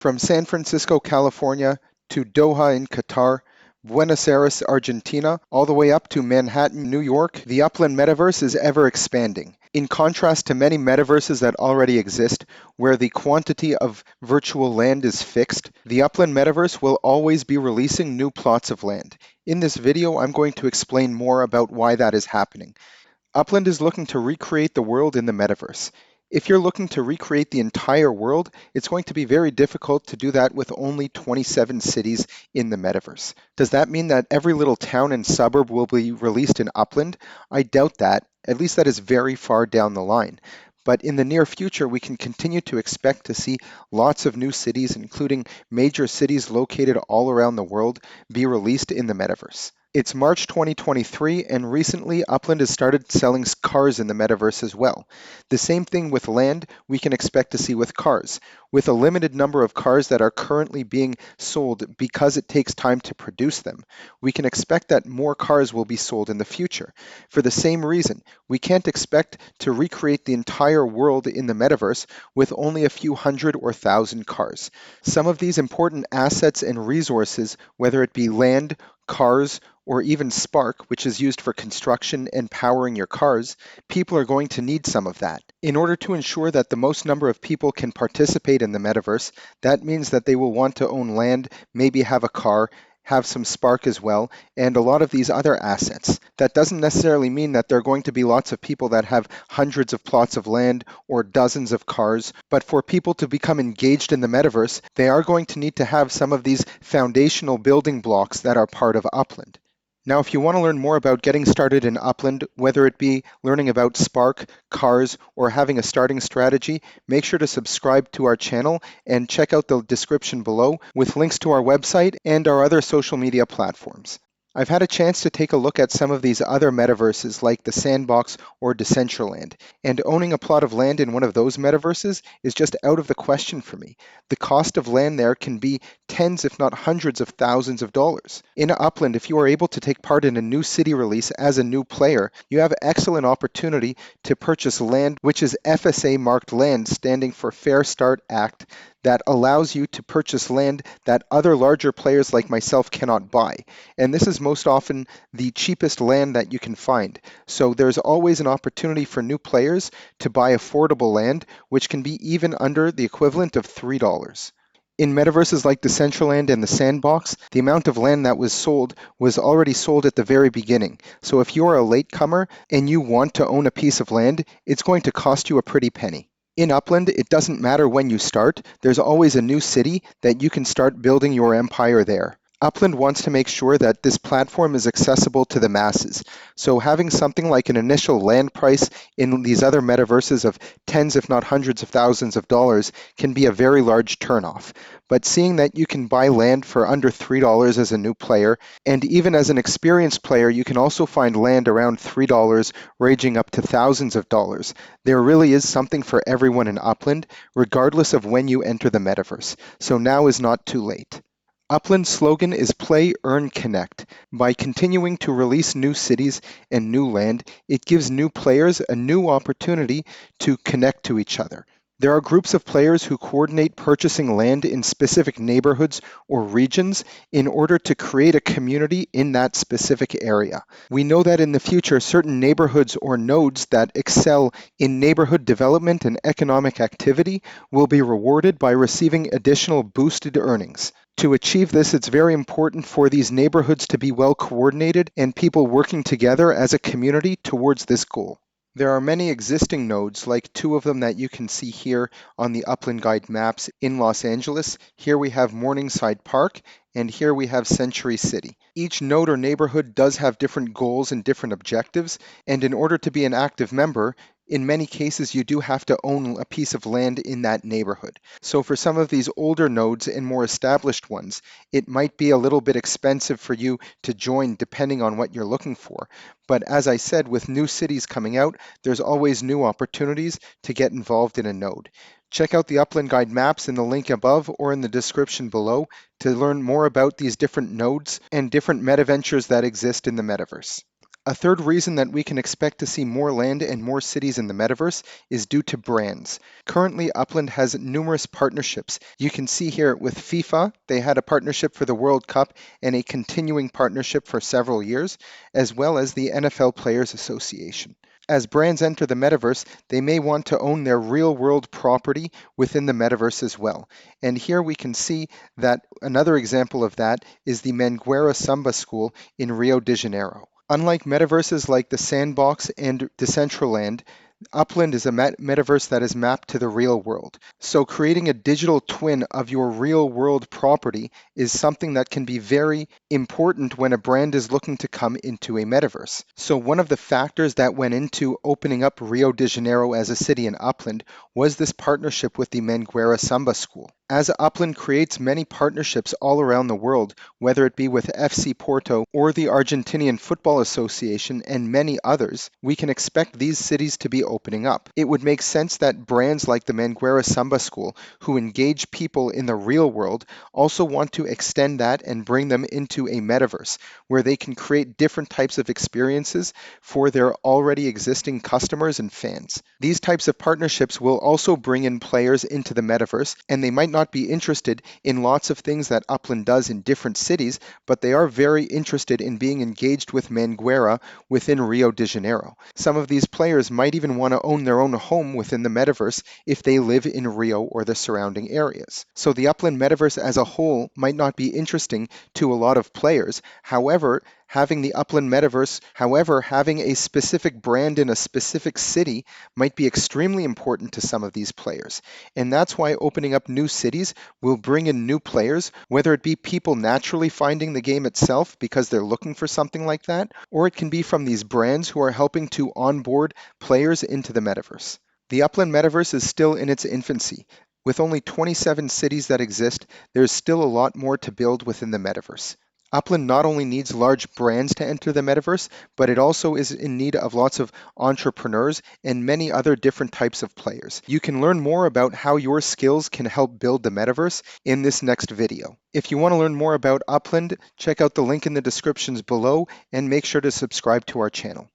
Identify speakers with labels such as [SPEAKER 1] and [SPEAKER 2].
[SPEAKER 1] From San Francisco, California, to Doha in Qatar, Buenos Aires, Argentina, all the way up to Manhattan, New York, the Upland Metaverse is ever expanding. In contrast to many metaverses that already exist, where the quantity of virtual land is fixed, the Upland Metaverse will always be releasing new plots of land. In this video, I'm going to explain more about why that is happening. Upland is looking to recreate the world in the metaverse. If you're looking to recreate the entire world, it's going to be very difficult to do that with only 27 cities in the metaverse. Does that mean that every little town and suburb will be released in Upland? I doubt that. At least that is very far down the line. But in the near future, we can continue to expect to see lots of new cities, including major cities located all around the world, be released in the metaverse. It's March 2023, and recently Upland has started selling cars in the metaverse as well. The same thing with land we can expect to see with cars. With a limited number of cars that are currently being sold because it takes time to produce them, we can expect that more cars will be sold in the future. For the same reason, we can't expect to recreate the entire world in the metaverse with only a few hundred or thousand cars. Some of these important assets and resources, whether it be land, cars, or even spark, which is used for construction and powering your cars, people are going to need some of that. In order to ensure that the most number of people can participate in the metaverse, that means that they will want to own land, maybe have a car, have some spark as well, and a lot of these other assets. That doesn't necessarily mean that there are going to be lots of people that have hundreds of plots of land or dozens of cars, but for people to become engaged in the metaverse, they are going to need to have some of these foundational building blocks that are part of Upland. Now, if you want to learn more about getting started in Upland, whether it be learning about Spark, cars, or having a starting strategy, make sure to subscribe to our channel and check out the description below with links to our website and our other social media platforms. I've had a chance to take a look at some of these other metaverses like the Sandbox or Decentraland, and owning a plot of land in one of those metaverses is just out of the question for me. The cost of land there can be tens if not hundreds of thousands of dollars. In Upland, if you are able to take part in a new city release as a new player, you have excellent opportunity to purchase land which is FSA marked land, standing for Fair Start Act, that allows you to purchase land that other larger players like myself cannot buy. And this is most often the cheapest land that you can find. So there's always an opportunity for new players to buy affordable land, which can be even under the equivalent of $3. In metaverses like Decentraland and the Sandbox, the amount of land that was sold was already sold at the very beginning. So if you're a latecomer and you want to own a piece of land, it's going to cost you a pretty penny. In Upland, it doesn't matter when you start, there's always a new city that you can start building your empire there. Upland wants to make sure that this platform is accessible to the masses. So having something like an initial land price in these other metaverses of tens if not hundreds of thousands of dollars can be a very large turnoff. But seeing that you can buy land for under $3 as a new player, and even as an experienced player, you can also find land around $3, ranging up to thousands of dollars. There really is something for everyone in Upland, regardless of when you enter the metaverse. So now is not too late. Upland's slogan is Play, Earn, Connect. By continuing to release new cities and new land, it gives new players a new opportunity to connect to each other. There are groups of players who coordinate purchasing land in specific neighborhoods or regions in order to create a community in that specific area. We know that in the future, certain neighborhoods or nodes that excel in neighborhood development and economic activity will be rewarded by receiving additional boosted earnings. To achieve this, it's very important for these neighborhoods to be well coordinated and people working together as a community towards this goal. There are many existing nodes, like two of them that you can see here on the Upland Guide maps in Los Angeles. Here we have Morningside Park, and here we have Century City. Each node or neighborhood does have different goals and different objectives, and in order to be an active member, in many cases you do have to own a piece of land in that neighborhood. So for some of these older nodes and more established ones, it might be a little bit expensive for you to join depending on what you're looking for. But as I said, with new cities coming out, there's always new opportunities to get involved in a node. Check out the Upland Guide maps in the link above or in the description below to learn more about these different nodes and different meta ventures that exist in the metaverse. A third reason that we can expect to see more land and more cities in the metaverse is due to brands. Currently, Upland has numerous partnerships. You can see here with FIFA, they had a partnership for the World Cup and a continuing partnership for several years, as well as the NFL Players Association. As brands enter the metaverse, they may want to own their real world property within the metaverse as well. And here we can see that another example of that is the Mangueira Samba School in Rio de Janeiro. Unlike metaverses like the Sandbox and Decentraland, Upland is a metaverse that is mapped to the real world. So creating a digital twin of your real world property is something that can be very important when a brand is looking to come into a metaverse. So one of the factors that went into opening up Rio de Janeiro as a city in Upland was this partnership with the Mangueira Samba School. As Upland creates many partnerships all around the world, whether it be with FC Porto or the Argentinian Football Association and many others, we can expect these cities to be opening up. It would make sense that brands like the Mangueira Samba School, who engage people in the real world, also want to extend that and bring them into a metaverse where they can create different types of experiences for their already existing customers and fans. These types of partnerships will also bring in players into the metaverse, and they might not be interested in lots of things that Upland does in different cities, but they are very interested in being engaged with Mangueira within Rio de Janeiro. Some of these players might even want to own their own home within the metaverse if they live in Rio or the surrounding areas. So the Upland metaverse as a whole might not be interesting to a lot of players. However, having having a specific brand in a specific city might be extremely important to some of these players. And that's why opening up new cities will bring in new players, whether it be people naturally finding the game itself because they're looking for something like that, or it can be from these brands who are helping to onboard players into the metaverse. The Upland metaverse is still in its infancy. With only 27 cities that exist, there's still a lot more to build within the metaverse. Upland not only needs large brands to enter the metaverse, but it also is in need of lots of entrepreneurs and many other different types of players. You can learn more about how your skills can help build the metaverse in this next video. If you want to learn more about Upland, check out the link in the descriptions below and make sure to subscribe to our channel.